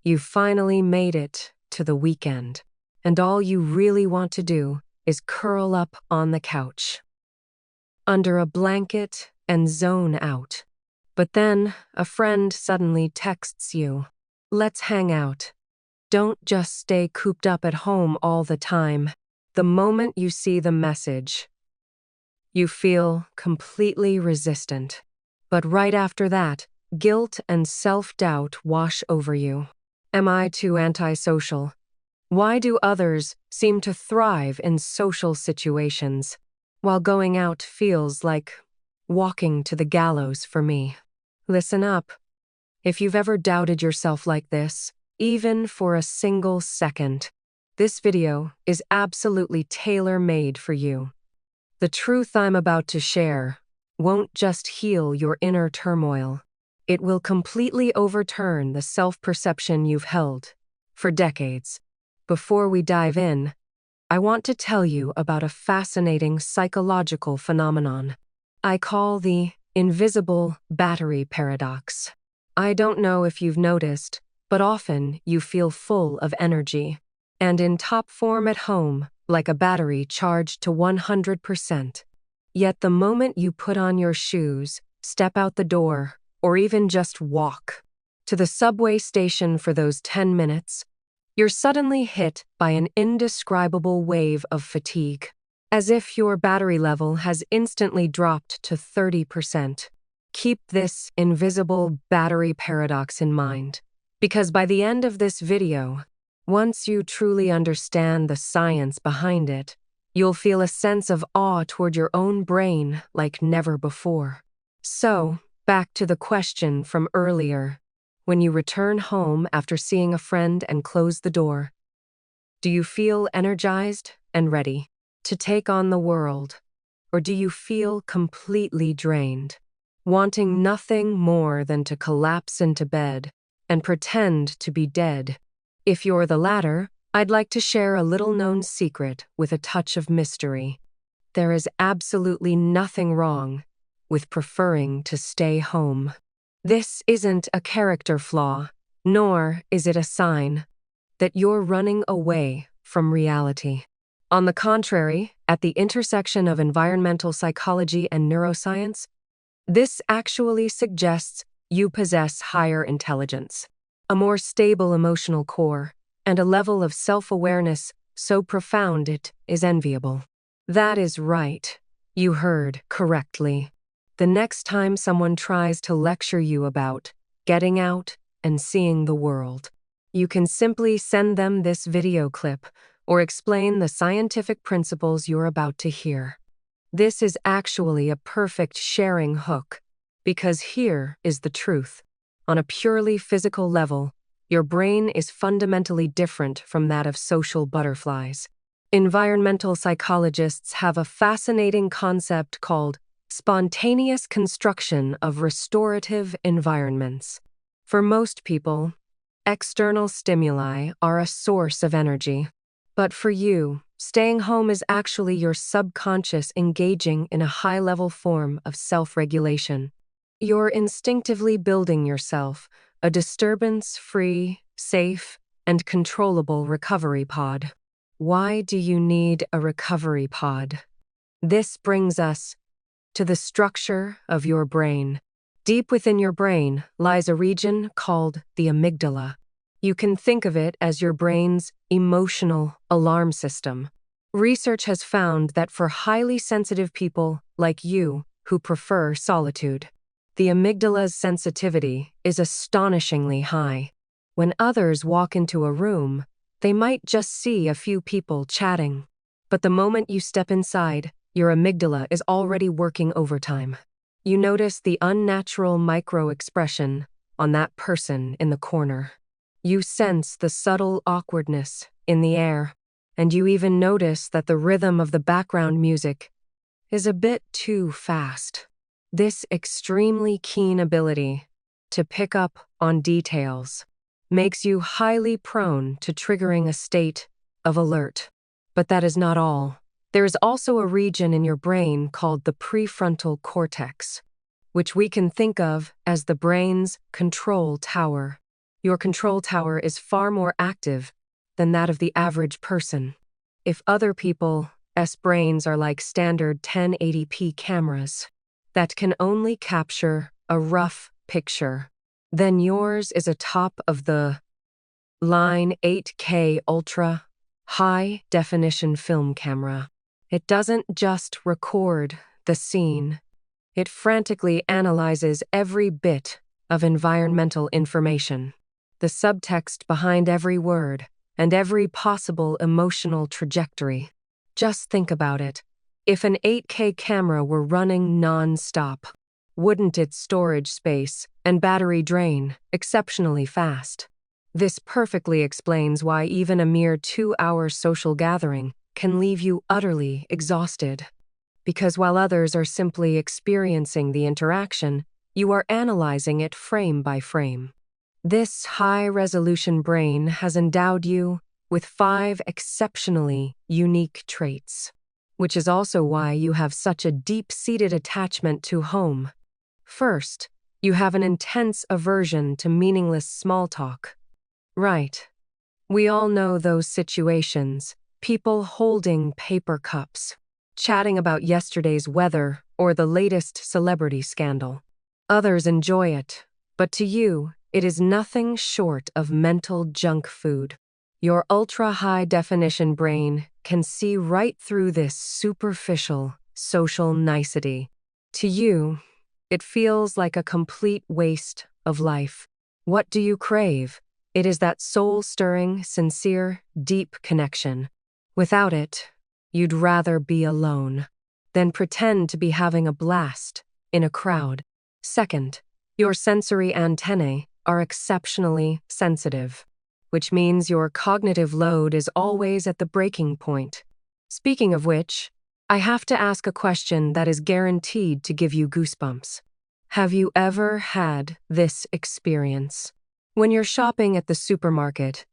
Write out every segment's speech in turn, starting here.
You finally made it to the weekend, and all you really want to do is curl up on the couch, under a blanket, and zone out. But then a friend suddenly texts you, "Let's hang out." Don't just stay cooped up at home all the time. The moment you see the message, you feel completely resistant. But right after that, guilt and self-doubt wash over you. Am I too antisocial? Why do others seem to thrive in social situations, while going out feels like walking to the gallows for me? Listen up. If you've ever doubted yourself like this, even for a single second, this video is absolutely tailor-made for you. The truth I'm about to share won't just heal your inner turmoil. It will completely overturn the self-perception you've held for decades. Before we dive in, I want to tell you about a fascinating psychological phenomenon I call the invisible battery paradox. I don't know if you've noticed, but often you feel full of energy and in top form at home, like a battery charged to 100%. Yet the moment you put on your shoes, step out the door, or even just walk to the subway station for those 10 minutes, you're suddenly hit by an indescribable wave of fatigue, as if your battery level has instantly dropped to 30%. Keep this invisible battery paradox in mind, because by the end of this video, once you truly understand the science behind it, you'll feel a sense of awe toward your own brain like never before. So, back to the question from earlier. When you return home after seeing a friend and close the door, do you feel energized and ready to take on the world? Or do you feel completely drained, wanting nothing more than to collapse into bed and pretend to be dead? If you're the latter, I'd like to share a little-known secret with a touch of mystery. There is absolutely nothing wrong with preferring to stay home. This isn't a character flaw, nor is it a sign that you're running away from reality. On the contrary, at the intersection of environmental psychology and neuroscience, this actually suggests you possess higher intelligence, a more stable emotional core, and a level of self-awareness so profound it is enviable. That is right. You heard correctly. The next time someone tries to lecture you about getting out and seeing the world, you can simply send them this video clip or explain the scientific principles you're about to hear. This is actually a perfect sharing hook, because here is the truth. On a purely physical level, your brain is fundamentally different from that of social butterflies. Environmental psychologists have a fascinating concept called spontaneous construction of restorative environments. For most people, external stimuli are a source of energy. But for you, staying home is actually your subconscious engaging in a high-level form of self-regulation. You're instinctively building yourself a disturbance-free, safe, and controllable recovery pod. Why do you need a recovery pod? This brings us to the structure of your brain. Deep within your brain lies a region called the amygdala. You can think of it as your brain's emotional alarm system. Research has found that for highly sensitive people like you who prefer solitude, the amygdala's sensitivity is astonishingly high. When others walk into a room, they might just see a few people chatting. But the moment you step inside, your amygdala is already working overtime. You notice the unnatural micro-expression on that person in the corner. You sense the subtle awkwardness in the air, and you even notice that the rhythm of the background music is a bit too fast. This extremely keen ability to pick up on details makes you highly prone to triggering a state of alert. But that is not all. There is also a region in your brain called the prefrontal cortex, which we can think of as the brain's control tower. Your control tower is far more active than that of the average person. If other people's brains are like standard 1080p cameras that can only capture a rough picture, then yours is a top of the line 8K ultra high definition film camera. It doesn't just record the scene, it frantically analyzes every bit of environmental information, the subtext behind every word, and every possible emotional trajectory. Just think about it. If an 8K camera were running non-stop, wouldn't its storage space and battery drain exceptionally fast? This perfectly explains why even a mere 2-hour social gathering can leave you utterly exhausted. Because while others are simply experiencing the interaction, you are analyzing it frame by frame. This high-resolution brain has endowed you with 5 exceptionally unique traits, which is also why you have such a deep-seated attachment to home. First, you have an intense aversion to meaningless small talk. Right. We all know those situations. People holding paper cups, chatting about yesterday's weather or the latest celebrity scandal. Others enjoy it, but to you, it is nothing short of mental junk food. Your ultra-high-definition brain can see right through this superficial social nicety. To you, it feels like a complete waste of life. What do you crave? It is that soul-stirring, sincere, deep connection. Without it, you'd rather be alone than pretend to be having a blast in a crowd. Second, your sensory antennae are exceptionally sensitive, which means your cognitive load is always at the breaking point. Speaking of which, I have to ask a question that is guaranteed to give you goosebumps. Have you ever had this experience? When you're shopping at the supermarket,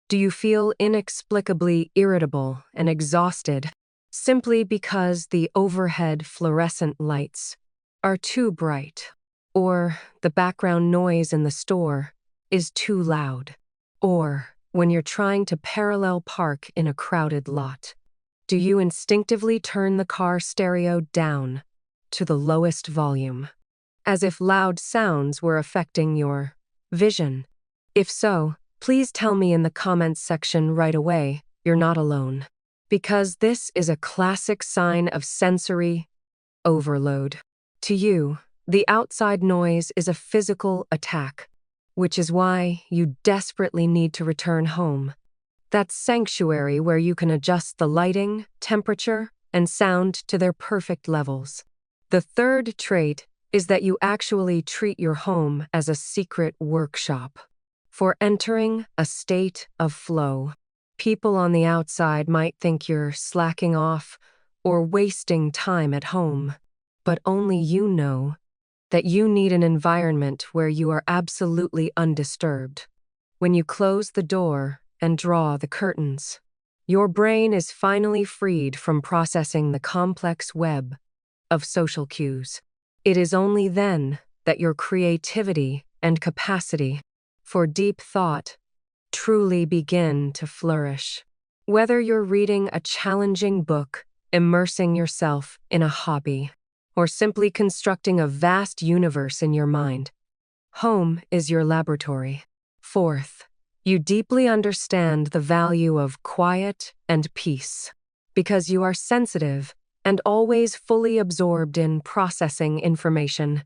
do you feel inexplicably irritable and exhausted simply because the overhead fluorescent lights are too bright, or the background noise in the store is too loud, or when you're trying to parallel park in a crowded lot? Do you instinctively turn the car stereo down to the lowest volume, as if loud sounds were affecting your vision? If so, please tell me in the comments section right away you're not alone, because this is a classic sign of sensory overload. To you, the outside noise is a physical attack, which is why you desperately need to return home. That sanctuary where you can adjust the lighting, temperature, and sound to their perfect levels. The third trait is that you actually treat your home as a secret workshop for entering a state of flow. People on the outside might think you're slacking off or wasting time at home, but only you know that you need an environment where you are absolutely undisturbed. When you close the door and draw the curtains, your brain is finally freed from processing the complex web of social cues. It is only then that your creativity and capacity for deep thought truly begin to flourish. Whether you're reading a challenging book, immersing yourself in a hobby, or simply constructing a vast universe in your mind, home is your laboratory. Fourth, you deeply understand the value of quiet and peace, because you are sensitive and always fully absorbed in processing information.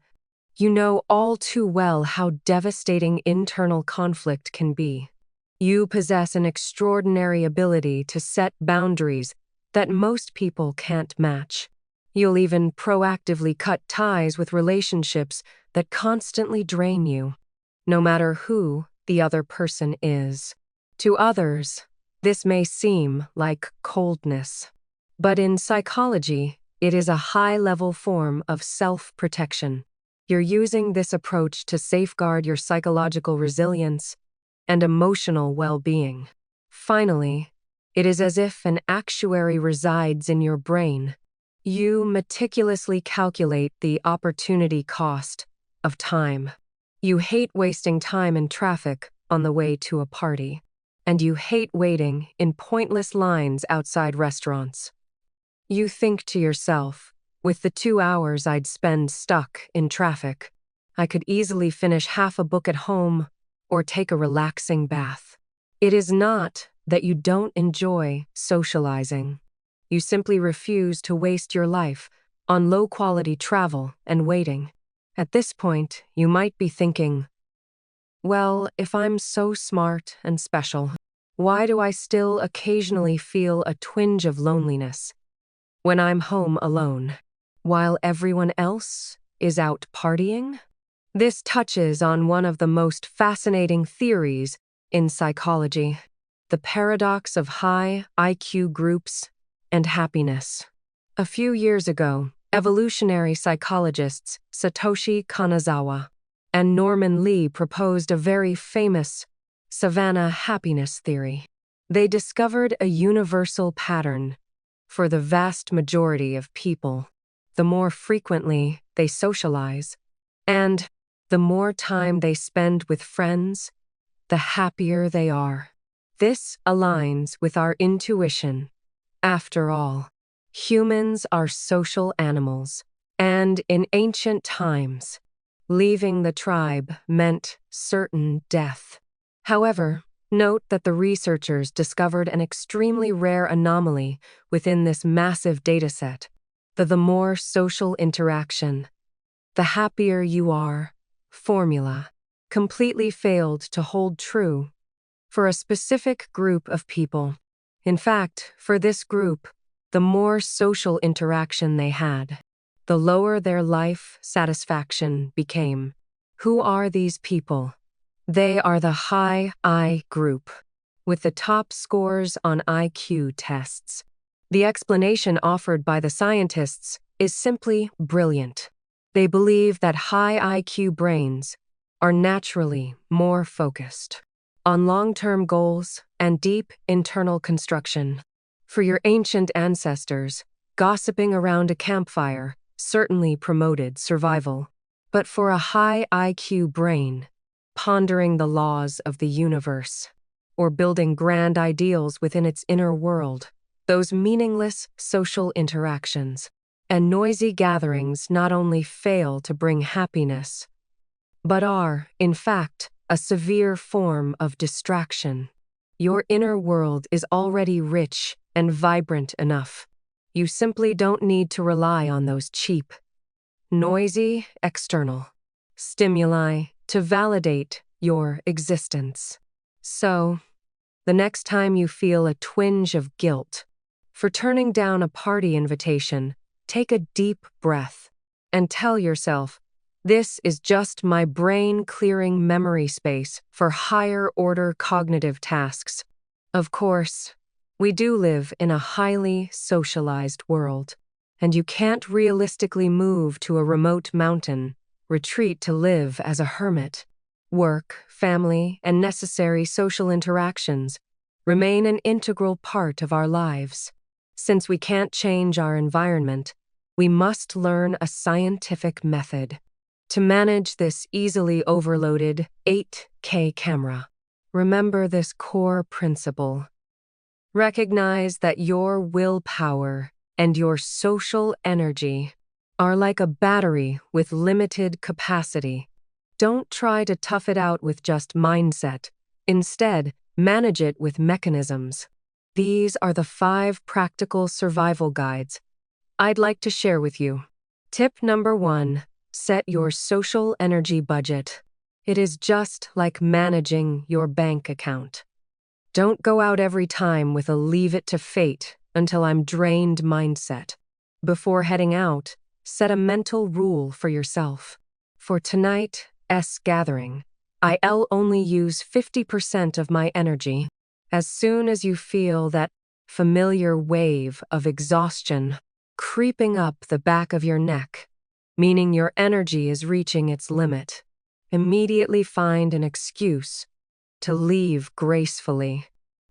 You know all too well how devastating internal conflict can be. You possess an extraordinary ability to set boundaries that most people can't match. You'll even proactively cut ties with relationships that constantly drain you, no matter who the other person is. To others, this may seem like coldness, but in psychology, it is a high-level form of self-protection. You're using this approach to safeguard your psychological resilience and emotional well-being. Finally, it is as if an actuary resides in your brain. You meticulously calculate the opportunity cost of time. You hate wasting time in traffic on the way to a party, and you hate waiting in pointless lines outside restaurants. You think to yourself, with the 2 hours I'd spend stuck in traffic, I could easily finish half a book at home or take a relaxing bath. It is not that you don't enjoy socializing. You simply refuse to waste your life on low-quality travel and waiting. At this point, you might be thinking, well, if I'm so smart and special, why do I still occasionally feel a twinge of loneliness when I'm home alone, while everyone else is out partying? This touches on one of the most fascinating theories in psychology, the paradox of high IQ groups and happiness. A few years ago, evolutionary psychologists Satoshi Kanazawa and Norman Lee proposed a very famous Savanna Happiness Theory. They discovered a universal pattern for the vast majority of people. The more frequently they socialize, and the more time they spend with friends, the happier they are. This aligns with our intuition. After all, humans are social animals, and in ancient times, leaving the tribe meant certain death. However, note that the researchers discovered an extremely rare anomaly within this massive dataset. The more social interaction, the happier you are formula completely failed to hold true for a specific group of people. In fact, for this group, the more social interaction they had, the lower their life satisfaction became. Who are these people? They are the high I group, with the top scores on IQ tests. The explanation offered by the scientists is simply brilliant. They believe that high IQ brains are naturally more focused on long-term goals and deep internal construction. For your ancient ancestors, gossiping around a campfire certainly promoted survival. But for a high IQ brain, pondering the laws of the universe, or building grand ideals within its inner world, those meaningless social interactions and noisy gatherings not only fail to bring happiness, but are, in fact, a severe form of distraction. Your inner world is already rich and vibrant enough. You simply don't need to rely on those cheap, noisy, external stimuli to validate your existence. So, the next time you feel a twinge of guilt for turning down a party invitation, take a deep breath and tell yourself, this is just my brain clearing memory space for higher order cognitive tasks. Of course, we do live in a highly socialized world, and you can't realistically move to a remote mountain retreat to live as a hermit. Work, family, and necessary social interactions remain an integral part of our lives. Since we can't change our environment, we must learn a scientific method to manage this easily overloaded 8K camera. Remember this core principle. Recognize that your willpower and your social energy are like a battery with limited capacity. Don't try to tough it out with just mindset. Instead, manage it with mechanisms. These are the 5 practical survival guides I'd like to share with you. Tip number 1. Set your social energy budget. It is just like managing your bank account. Don't go out every time with a leave it to fate until I'm drained mindset. Before heading out, set a mental rule for yourself. For tonight's gathering, I'll only use 50% of my energy. As soon as you feel that familiar wave of exhaustion creeping up the back of your neck, meaning your energy is reaching its limit, immediately find an excuse to leave gracefully.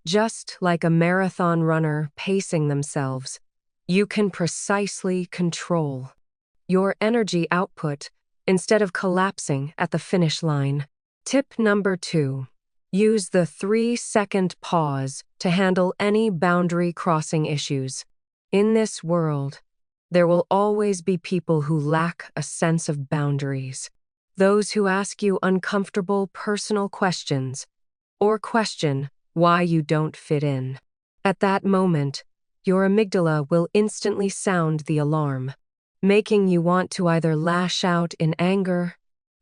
Just like a marathon runner pacing themselves, you can precisely control your energy output instead of collapsing at the finish line. Tip number 2. Use the 3-second pause to handle any boundary-crossing issues. In this world, there will always be people who lack a sense of boundaries. Those who ask you uncomfortable personal questions or question why you don't fit in. At that moment, your amygdala will instantly sound the alarm, making you want to either lash out in anger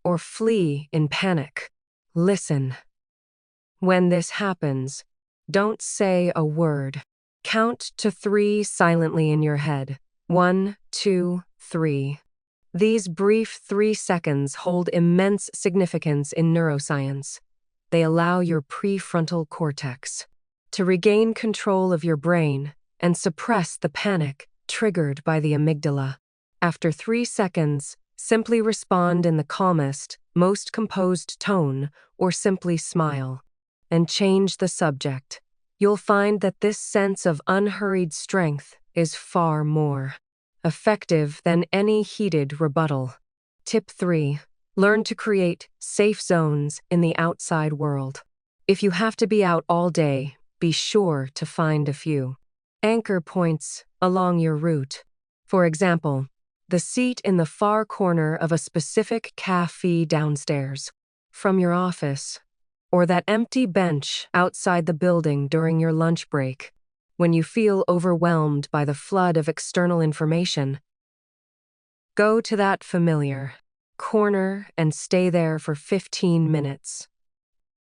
or flee in panic. Listen. When this happens, don't say a word. Count to 3 silently in your head. 1, 2, 3. These brief 3 seconds hold immense significance in neuroscience. They allow your prefrontal cortex to regain control of your brain and suppress the panic triggered by the amygdala. After 3 seconds, simply respond in the calmest, most composed tone or simply smile, and change the subject. You'll find that this sense of unhurried strength is far more effective than any heated rebuttal. Tip 3. Learn to create safe zones in the outside world. If you have to be out all day, be sure to find a few anchor points along your route. For example, the seat in the far corner of a specific cafe downstairs from your office, or that empty bench outside the building during your lunch break. When you feel overwhelmed by the flood of external information, go to that familiar corner and stay there for 15 minutes.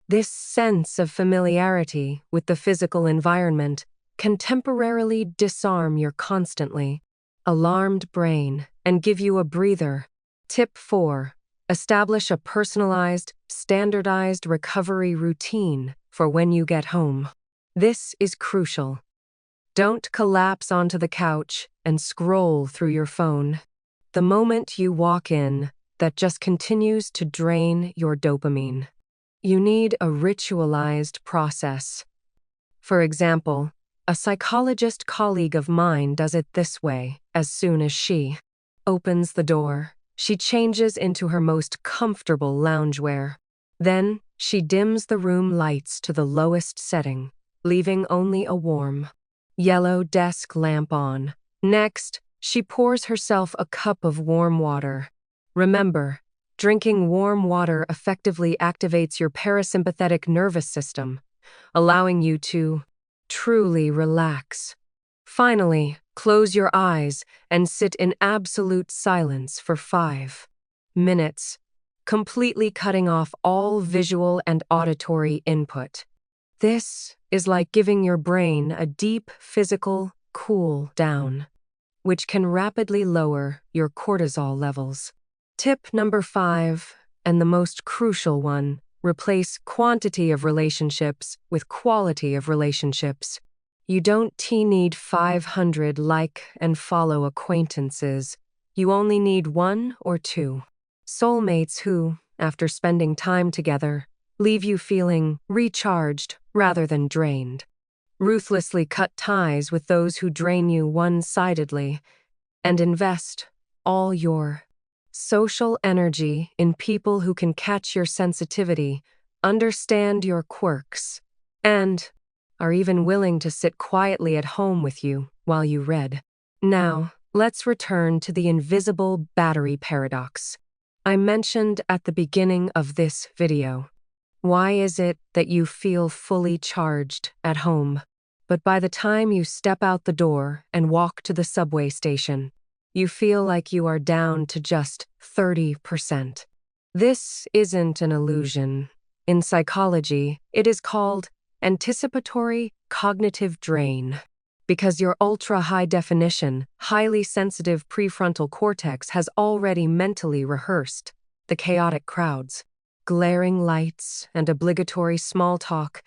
This sense of familiarity with the physical environment can temporarily disarm your constantly alarmed brain and give you a breather. Tip 4. Establish a personalized, standardized recovery routine for when you get home. This is crucial. Don't collapse onto the couch and scroll through your phone. The moment you walk in, that just continues to drain your dopamine. You need a ritualized process. For example, a psychologist colleague of mine does it this way. As soon as she opens the door, she changes into her most comfortable loungewear. Then, she dims the room lights to the lowest setting, leaving only a warm, yellow desk lamp on. Next, she pours herself a cup of warm water. Remember, drinking warm water effectively activates your parasympathetic nervous system, allowing you to truly relax. Finally, close your eyes and sit in absolute silence for 5 minutes, completely cutting off all visual and auditory input. This is like giving your brain a deep physical cool down, which can rapidly lower your cortisol levels. Tip number 5, and the most crucial one, replace quantity of relationships with quality of relationships. You don't need 500 like and follow acquaintances. You only need 1 or 2 soulmates who, after spending time together, leave you feeling recharged rather than drained. Ruthlessly cut ties with those who drain you one-sidedly, and invest all your social energy in people who can catch your sensitivity, understand your quirks, and are even willing to sit quietly at home with you while you read. Now, let's return to the invisible battery paradox I mentioned at the beginning of this video. Why is it that you feel fully charged at home, but by the time you step out the door and walk to the subway station, you feel like you are down to just 30%? This isn't an illusion. In psychology, it is called anticipatory cognitive drain, because your ultra-high-definition, highly sensitive prefrontal cortex has already mentally rehearsed the chaotic crowds, glaring lights, and obligatory small talk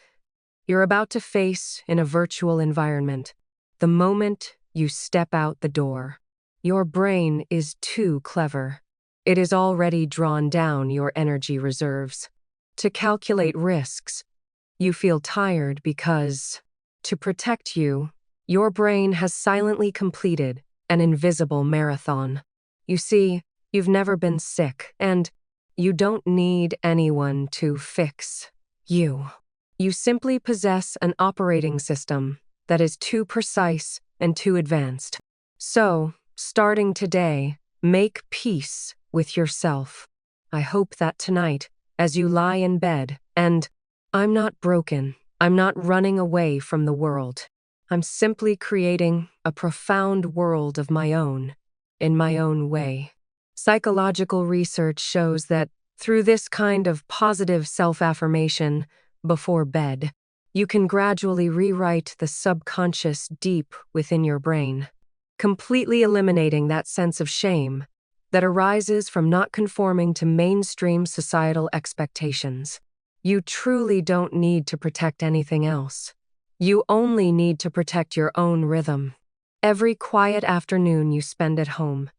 you're about to face in a virtual environment. The moment you step out the door, your brain is too clever. It has already drawn down your energy reserves. To calculate risks, you feel tired because, to protect you, your brain has silently completed an invisible marathon. You see, you've never been sick, and you don't need anyone to fix you. You simply possess an operating system that is too precise and too advanced. So, starting today, make peace with yourself. I hope that tonight, as you lie in bed, and I'm not broken, I'm not running away from the world. I'm simply creating a profound world of my own, in my own way. Psychological research shows that through this kind of positive self-affirmation before bed, you can gradually rewrite the subconscious deep within your brain, completely eliminating that sense of shame that arises from not conforming to mainstream societal expectations. You truly don't need to protect anything else. You only need to protect your own rhythm. Every quiet afternoon you spend at home,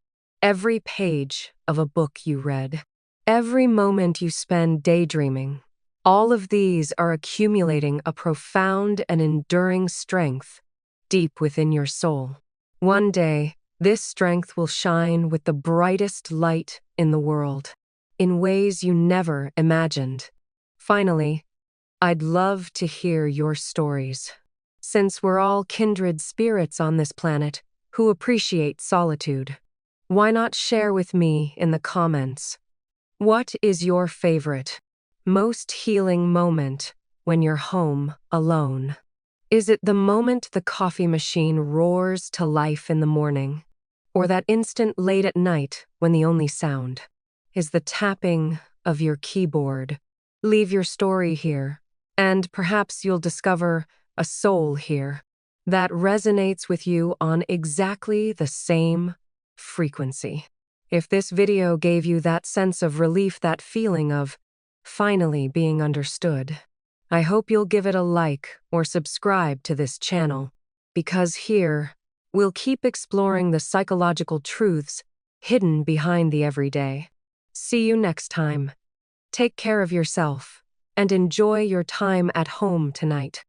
every page of a book you read, every moment you spend daydreaming, all of these are accumulating a profound and enduring strength deep within your soul. One day, this strength will shine with the brightest light in the world, in ways you never imagined. Finally, I'd love to hear your stories. Since we're all kindred spirits on this planet who appreciate solitude, why not share with me in the comments? What is your favorite, most healing moment when you're home alone? Is it the moment the coffee machine roars to life in the morning? Or that instant late at night when the only sound is the tapping of your keyboard? Leave your story here, and perhaps you'll discover a soul here that resonates with you on exactly the same frequency. If this video gave you that sense of relief, that feeling of finally being understood, I hope you'll give it a like or subscribe to this channel, because here, we'll keep exploring the psychological truths hidden behind the everyday. See you next time. Take care of yourself and enjoy your time at home tonight.